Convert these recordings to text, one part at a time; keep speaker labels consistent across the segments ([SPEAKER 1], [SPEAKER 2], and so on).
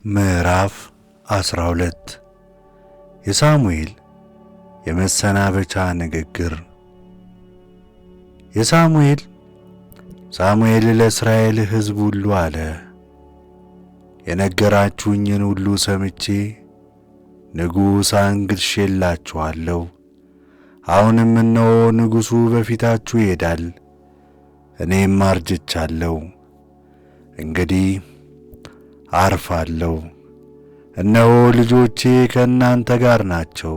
[SPEAKER 1] ምዕራፍ 12 የሳሙኤል የመሰናበቻ ንግግር። ሳሙኤል ለእስራኤል ሕዝብ ሁሉ አለ፣ የነገራችሁኝን ሁሉ ሰምቼ ንጉሥ አንግሼላችኋለሁ። አሁንም እነሆ ንጉሡ በፊታችሁ ይሄዳል፣ እኔም አርጅቻለሁ። እንግዲህ አርፋለሁ። እነሆ ልጆቼ ከእናንተ ጋር ናቸው።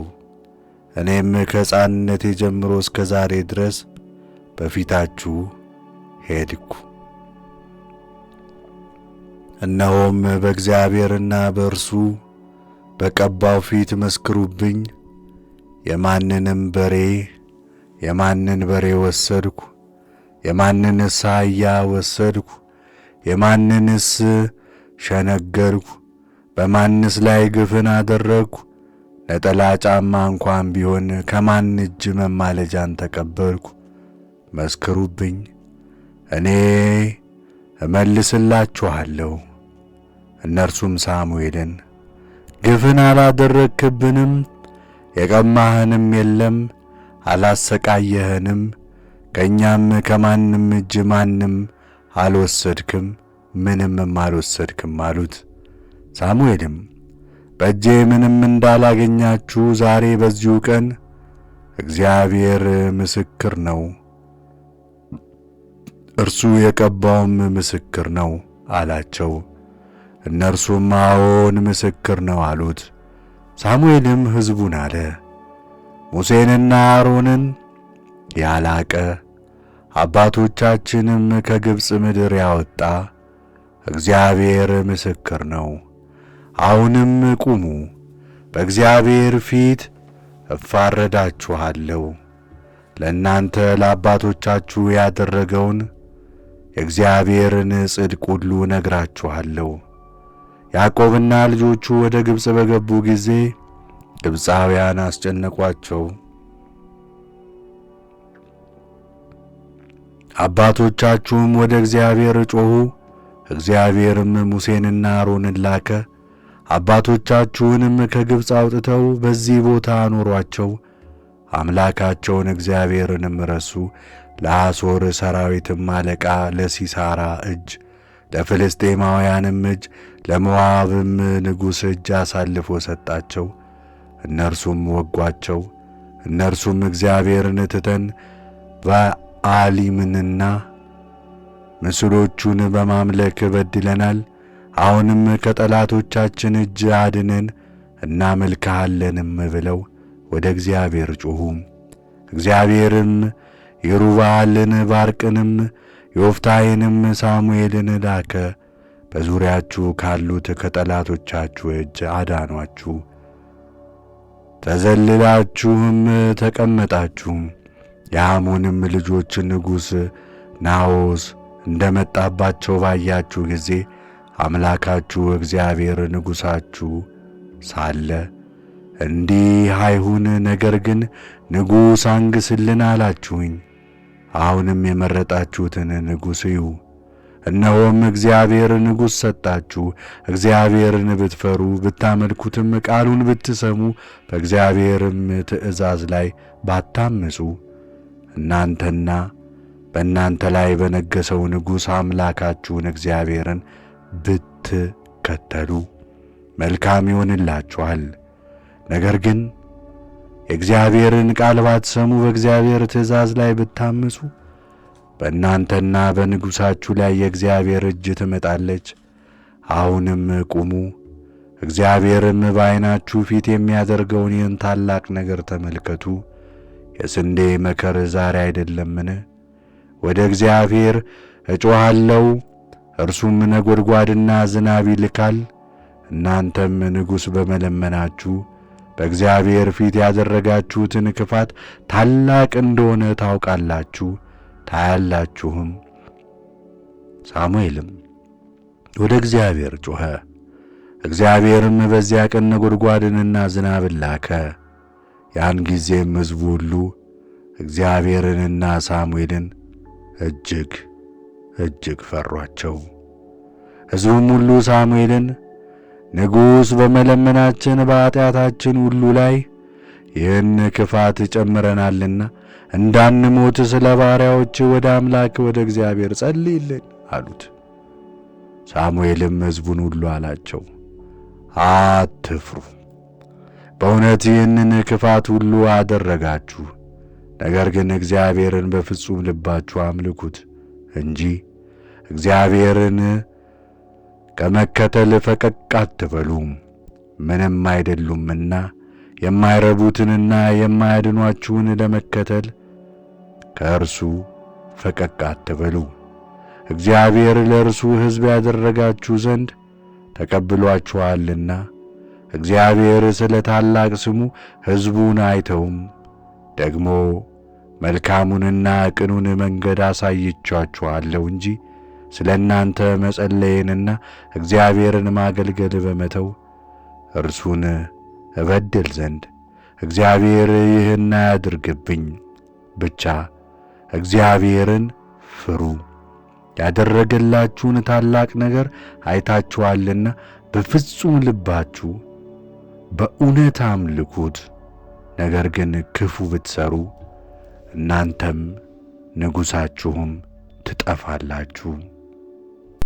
[SPEAKER 1] እኔም ከሕፃንነቴ ጀምሮ እስከ ዛሬ ድረስ በፊታችሁ ሄድኩ። እነሆም በእግዚአብሔርና በእርሱ በቀባው ፊት መስክሩብኝ። የማንን በሬ ወሰድኩ? የማንንስ አህያ ወሰድኩ? የማንንስ ሸነገርኩ? በማንስ ላይ ግፍን አደረግኩ? ነጠላ ጫማ እንኳን ቢሆን ከማን እጅ መማለጃን ተቀበልኩ? መስክሩብኝ፣ እኔ እመልስላችኋለሁ። እነርሱም ሳሙኤልን ግፍን አላደረግክብንም፣ የቀማህንም የለም፣ አላሰቃየህንም፣ ከእኛም ከማንም እጅ ማንም አልወሰድክም፣ ምንም አልወሰድክም አሉት። ሳሙኤልም በእጄ ምንም እንዳላገኛችሁ ዛሬ በዚሁ ቀን እግዚአብሔር ምስክር ነው፣ እርሱ የቀባውም ምስክር ነው አላቸው። እነርሱም አዎን ምስክር ነው አሉት። ሳሙኤልም ሕዝቡን አለ፣ ሙሴንና አሮንን ያላቀ አባቶቻችንም ከግብፅ ምድር ያወጣ እግዚአብሔር ምስክር ነው። አሁንም ቁሙ፣ በእግዚአብሔር ፊት እፋረዳችኋለሁ። ለእናንተ ለአባቶቻችሁ ያደረገውን የእግዚአብሔርን ጽድቅ ሁሉ ነግራችኋለሁ። ያዕቆብና ልጆቹ ወደ ግብፅ በገቡ ጊዜ ግብፃውያን አስጨነቋቸው። አባቶቻችሁም ወደ እግዚአብሔር ጮኹ። እግዚአብሔርም ሙሴንና አሮንን ላከ። አባቶቻችሁንም ከግብፅ አውጥተው በዚህ ቦታ አኖሯቸው። አምላካቸውን እግዚአብሔርንም ረሱ። ለአሦር ሰራዊትም አለቃ ለሲሳራ እጅ፣ ለፍልስጤማውያንም እጅ፣ ለሞዓብም ንጉሥ እጅ አሳልፎ ሰጣቸው። እነርሱም ወጓቸው። እነርሱም እግዚአብሔርን ትተን በአሊምንና ምስሎቹን በማምለክ በድለናል። አሁንም ከጠላቶቻችን እጅ አድነን እናመልክሃለንም ብለው ወደ እግዚአብሔር ጮኹ። እግዚአብሔርም ይሩበኣልን፣ ባርቅንም፣ ዮፍታሔንም ሳሙኤልን ላከ። በዙሪያችሁ ካሉት ከጠላቶቻችሁ እጅ አዳኗችሁ። ተዘልላችሁም ተቀመጣችሁ። የአሞንም ልጆች ንጉሥ ናዖስ እንደመጣባቸው ባያችሁ ጊዜ አምላካችሁ እግዚአብሔር ንጉሣችሁ ሳለ እንዲህ አይሁን፣ ነገር ግን ንጉሥ አንግሥልን አላችሁኝ። አሁንም የመረጣችሁትን ንጉሥ እዩ። እነሆም እግዚአብሔር ንጉሥ ሰጣችሁ። እግዚአብሔርን ብትፈሩ ብታመልኩትም፣ ቃሉን ብትሰሙ፣ በእግዚአብሔርም ትእዛዝ ላይ ባታምፁ፣ እናንተና በእናንተ ላይ በነገሠው ንጉሥ አምላካችሁን እግዚአብሔርን ብትከተሉ መልካም ይሆንላችኋል። ነገር ግን የእግዚአብሔርን ቃል ባትሰሙ፣ በእግዚአብሔር ትእዛዝ ላይ ብታምፁ፣ በእናንተና በንጉሣችሁ ላይ የእግዚአብሔር እጅ ትመጣለች። አሁንም ቁሙ፣ እግዚአብሔርም በዓይናችሁ ፊት የሚያደርገውን ይህን ታላቅ ነገር ተመልከቱ። የስንዴ መከር ዛሬ አይደለምን? ወደ እግዚአብሔር እጮኻለሁ፣ እርሱም ነጎድጓድና ዝናብ ይልካል። እናንተም ንጉሥ በመለመናችሁ በእግዚአብሔር ፊት ያደረጋችሁትን ክፋት ታላቅ እንደሆነ ታውቃላችሁ ታያላችሁም። ሳሙኤልም ወደ እግዚአብሔር ጮኸ። እግዚአብሔርም በዚያ ቀን ነጎድጓድንና ዝናብን ላከ። ያን ጊዜም ሕዝቡ ሁሉ እግዚአብሔርንና ሳሙኤልን እጅግ ፈሯቸው። ሕዝቡም ሁሉ ሳሙኤልን ንጉሥ በመለመናችን በኃጢአታችን ሁሉ ላይ ይህን ክፋት ጨምረናልና እንዳንሞት ስለ ባሪያዎች ወደ አምላክ ወደ እግዚአብሔር ጸልይልን አሉት። ሳሙኤልም ሕዝቡን ሁሉ አላቸው፣ አትፍሩ። በእውነት ይህንን ክፋት ሁሉ አደረጋችሁ። ነገር ግን እግዚአብሔርን በፍጹም ልባችሁ አምልኩት እንጂ እግዚአብሔርን ከመከተል ፈቀቅ አትበሉም። ምንም አይደሉምና የማይረቡትንና የማያድኗችሁን ለመከተል ከእርሱ ፈቀቅ አትበሉ። እግዚአብሔር ለእርሱ ሕዝብ ያደረጋችሁ ዘንድ ተቀብሏችኋልና እግዚአብሔር ስለ ታላቅ ስሙ ሕዝቡን አይተውም። ደግሞ መልካሙንና ቅኑን መንገድ አሳይቻችኋለሁ እንጂ ስለ እናንተ መጸለይንና እግዚአብሔርን ማገልገል በመተው እርሱን እበድል ዘንድ እግዚአብሔር ይህን አያድርግብኝ። ብቻ እግዚአብሔርን ፍሩ። ያደረገላችሁን ታላቅ ነገር አይታችኋልና በፍጹም ልባችሁ በእውነት አምልኩት። ነገር ግን ክፉ ብትሰሩ እናንተም ንጉሣችሁም ትጠፋላችሁ።